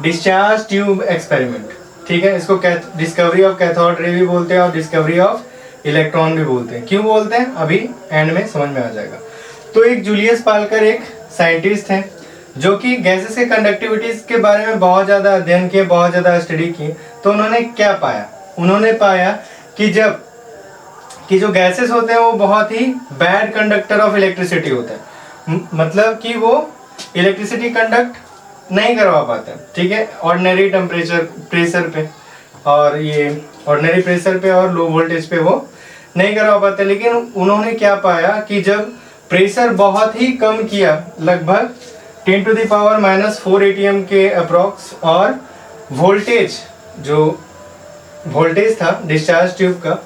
Discharge tube experiment, ठीक है। इसको डिस्कवरी ऑफ कैथोड रे भी बोलते हैं और डिस्कवरी ऑफ इलेक्ट्रॉन भी बोलते हैं। क्यों बोलते हैं अभी एंड में समझ में आ जाएगा। तो एक जूलियस पार्कर एक साइंटिस्ट हैं जो कि गैसेस के कंडक्टिविटीज के बारे में बहुत ज़्यादा अध्ययन किए, बहुत ज़्यादा स्टडी की। तो उन्होंने क्या पाया, उन्होंने पाया कि जो गैसेस होते हैं वो बहुत ही बैड कंडक्टर ऑफ इलेक्ट्रिसिटी होते हैं, मतलब कि वो इलेक्ट्रिसिटी कंडक्ट नहीं करवा पाते, ठीक है, ऑर्डिनरी प्रेशर पे और ये ऑर्डिनरी प्रेशर पे और लो वोल्टेज पे वो नहीं करवा पाते। लेकिन उन्होंने क्या पाया कि जब प्रेशर बहुत ही कम किया, लगभग 10⁻⁻⁴ atm के अप्रॉक्स, और वोल्टेज जो वोल्टेज था डिस्चार्ज ट्यूब का,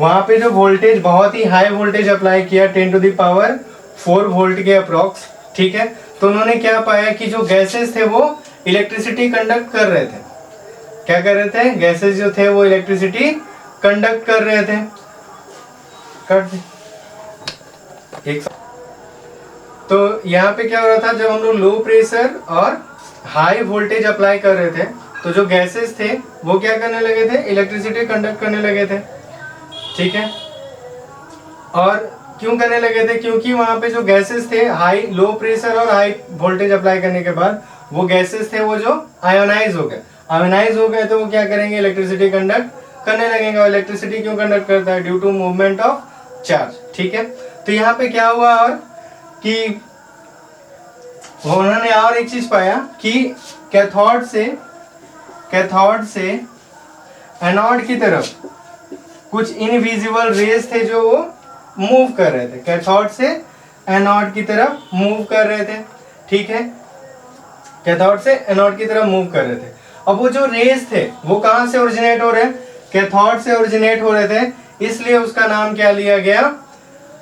वहां पे जो वोल्टेज बहुत ही हाई वोल्टेज अप्लाई किया 10⁻⁴ वोल्ट के अप्रॉक्स, ठीक है। तो उन्होंने क्या पाया कि जो गैसेस थे वो इलेक्ट्रिसिटी कंडक्ट कर रहे थे। क्या कर रहे थे, गैसेस जो थे वो इलेक्ट्रिसिटी कंडक्ट कर रहे थे। एक तो यहाँ पे क्या हो रहा था, जब हम लोग लो प्रेशर और हाई वोल्टेज अप्लाई कर रहे थे तो जो गैसेस थे वो क्या करने लगे थे, इलेक्ट्रिसिटी कंडक्ट करने लगे थे, ठीक है। और क्यों करने लगे थे, क्योंकि वहां पे जो गैसेस थे हाई लो प्रेशर और हाई वोल्टेज अप्लाई करने के बाद वो गैसेस थे वो जो आयोनाइज हो गए, तो वो क्या करेंगे, इलेक्ट्रिसिटी कंडक्ट करने लगेंगे। और इलेक्ट्रिसिटी क्यों कंडक्ट करता है, due to movement of charge, ठीक है। तो यहाँ पे क्या हुआ और कि उन्होंने और एक चीज पाया कि कैथोड से एनोड की तरफ कुछ इनविजिबल रेज थे जो वो मूव कर रहे थे, कैथोड से एनोड की तरफ मूव कर रहे थे, ठीक है, कैथोड से एनोड की तरफ मूव कर रहे थे। अब वो जो रेज थे वो कहां से ओरिजिनेट हो रहे हैं, कैथोड से ओरिजिनेट हो रहे थे, इसलिए उसका नाम क्या लिया गया,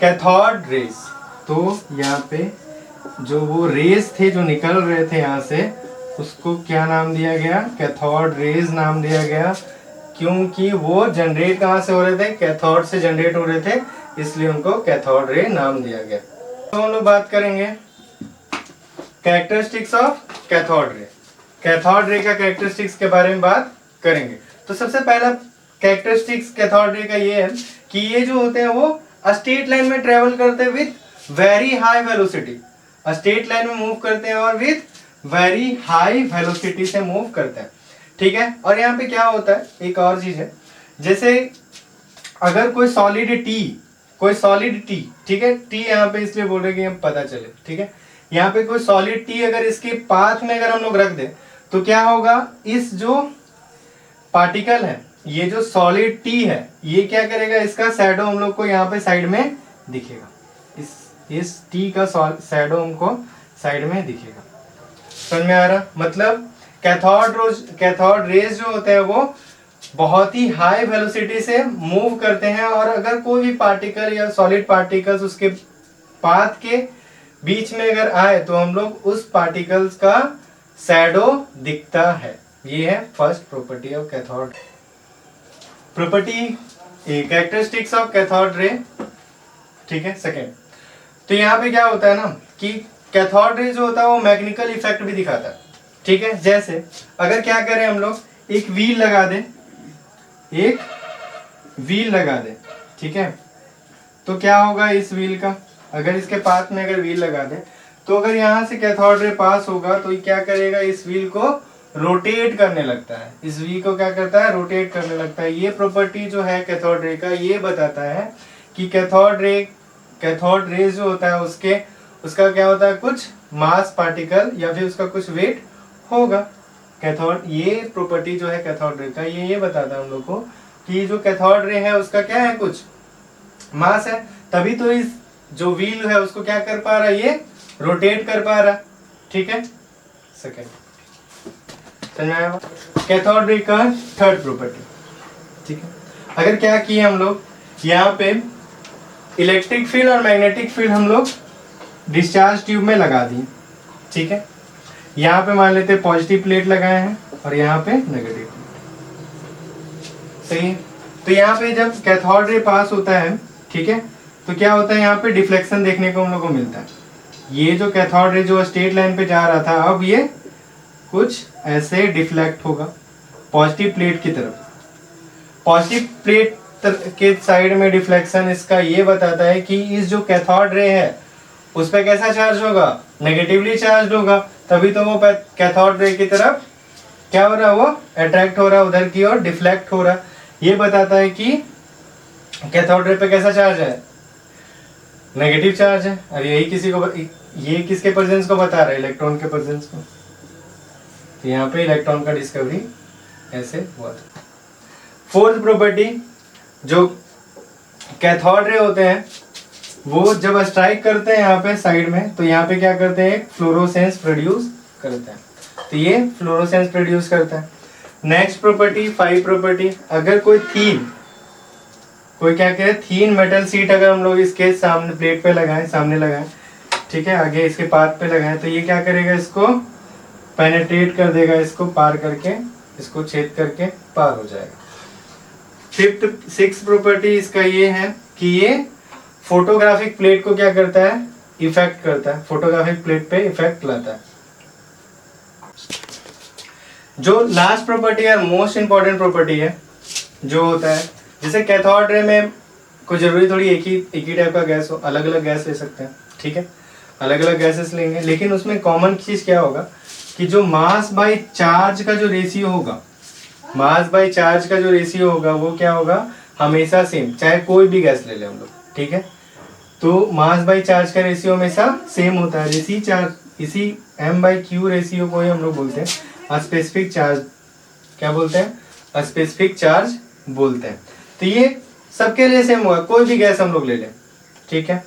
कैथोड रेज। तो यहाँ पे जो वो रेज थे जो निकल रहे थे यहाँ से, उसको क्या नाम दिया गया, कैथोड रेज नाम दिया गया, क्योंकि वो जनरेट कहाँ से हो रहे थे, कैथोड से जनरेट हो रहे थे, इसलिए उनको कैथोड रे नाम दिया गया। तो हम लोग बात करेंगे characteristics of cathode ray. Cathode ray का कैरेक्टरिस्टिक्स के बारे में बात करेंगे। तो सबसे पहला कैरेक्टरिस्टिक्स कैथोड रे का ये है कि ये जो होते हैं वो स्ट्रेट लाइन में ट्रेवल करते हैं with very high velocity, straight line में मूव करते हैं और विद वेरी हाई वेलोसिटी से मूव करते हैं, ठीक है। और यहाँ पे क्या होता है, एक और चीज है, जैसे अगर कोई सॉलिड टी, ठीक है, टी यहाँ पे इसलिए बोल रहे कि हम पता चले, ठीक है, यहाँ पे कोई सॉलिड टी अगर इसके पाथ में अगर हम लोग रख दे तो क्या होगा, इस जो पार्टिकल है, ये जो सॉलिड टी है, ये क्या करेगा, इसका शैडो हम लोग को यहाँ पे साइड में दिखेगा, इस टी का शैडो हमको साइड में दिखेगा। समझ में आ रहा, मतलब कैथोड रेज जो होते हैं वो बहुत ही हाई वेलोसिटी से मूव करते हैं, और अगर कोई भी पार्टिकल या सॉलिड पार्टिकल्स उसके पाथ के बीच में अगर आए तो हम लोग उस पार्टिकल्स का शैडो दिखता है। ये है first property of cathode. Characteristics of cathode ray, ठीक है, सेकेंड। तो यहाँ पे क्या होता है ना कि कैथोड रे जो होता है वो मैकेनिकल इफेक्ट भी दिखाता है, ठीक है। जैसे अगर क्या करें हम लोग, एक व्हील लगा दें, ठीक है, तो क्या होगा इस व्हील का, अगर इसके पास में अगर व्हील लगा दें तो अगर यहाँ से कैथोड रे पास होगा तो ये क्या करेगा, इस व्हील को रोटेट करने लगता है, इस व्हील को क्या करता है, रोटेट करने लगता है। ये प्रॉपर्टी जो है कैथोड रे का, ये बताता है कि कैथोड रे जो होता है उसका क्या होता है, कुछ मास पार्टिकल या फिर उसका कुछ वेट होगा। कैथोड, ये प्रॉपर्टी जो है कैथोड रे का, ये बताता है हम लोग को कि जो कैथोड रे है उसका क्या है, कुछ मास है, तभी तो इस जो व्हील है उसको क्या कर पा रहा है, ये रोटेट कर पा रहा, ठीक है। सेकेंड, कैथोड रे का थर्ड प्रॉपर्टी, ठीक है। अगर क्या किए हम लोग, यहाँ पे इलेक्ट्रिक फील्ड और मैग्नेटिक फील्ड हम लोग डिस्चार्ज ट्यूब में लगा दिए, ठीक है। यहाँ पे मान लेते पॉजिटिव प्लेट लगाए हैं और यहाँ पे नेगेटिव प्लेट, सही है। तो यहाँ पे जब कैथोड रे पास होता है, ठीक है, तो क्या होता है, यहाँ पे डिफ्लेक्शन देखने को हम लोग को मिलता है। ये जो कैथोड रे जो स्ट्रेट लाइन पे जा रहा था, अब ये कुछ ऐसे डिफ्लेक्ट होगा पॉजिटिव प्लेट की तरफ। पॉजिटिव प्लेट के साइड में डिफ्लेक्शन इसका ये बताता है कि इस जो कैथोड रे है उस पर कैसा चार्ज होगा, नेगेटिवली चार्ज होगा, तभी तो वो कैथोड रे की तरफ क्या हो रहा है, वो अट्रैक्ट हो रहा है, उधर की ओर डिफ्लेक्ट हो रहा है। ये बताता है कि कैथोड रे पे कैसा चार्ज है, नेगेटिव चार्ज है। और यही ये किसके प्रेजेंस को बता रहा है, इलेक्ट्रॉन के प्रेजेंस को। तो यहाँ पे इलेक्ट्रॉन का डिस्कवरी ऐसे हुआ था। फोर्थ प्रॉपर्टी, जो कैथोड रे होते हैं वो जब स्ट्राइक करते हैं यहाँ पे साइड में, तो यहाँ पे क्या करते हैं, फ्लोरोसेंस प्रोड्यूस करते हैं। तो ये फ्लोरोसेंस प्रोड्यूस करता है। नेक्स्ट प्रॉपर्टी, 5 प्रॉपर्टी, अगर कोई क्या कहे, थीन मेटल सीट अगर हम लोग इसके सामने प्लेट पे लगाएं, सामने लगाएं, ठीक है, आगे इसके पाथ पे लगाएं, तो ये क्या करेगा, इसको पेनेट्रेट कर देगा, इसको पार करके, इसको छेद करके पार हो जाएगा। सिक्स प्रॉपर्टी इसका ये है कि ये फोटोग्राफिक प्लेट को क्या करता है, इफेक्ट करता है, फोटोग्राफिक प्लेट पे इफेक्ट लाता है। जो लास्ट प्रॉपर्टी है, मोस्ट इंपॉर्टेंट प्रॉपर्टी है, जो होता है जैसे कैथोड रे में कोई जरूरी थोड़ी एक ही टाइप का गैस हो, अलग अलग गैस ले सकते हैं, ठीक है, अलग अलग गैसेस लेंगे, लेकिन उसमें कॉमन चीज क्या होगा कि जो मास बाय चार्ज का जो रेशियो होगा, मास बाय चार्ज का जो रेशियो होगा वो क्या होगा, हमेशा सेम, चाहे कोई भी गैस ले ले हम लोग, ठीक है, तो मास बाय चार्ज का रेशियो हमेशा सेम होता है। इसी m/q रेशियो को ही हम लोग बोलते हैं स्पेसिफिक चार्ज, क्या बोलते हैं, स्पेसिफिक चार्ज बोलते हैं। तो ये सबके लिए सेम होगा, कोई भी गैस हम लोग ले लें, ठीक है।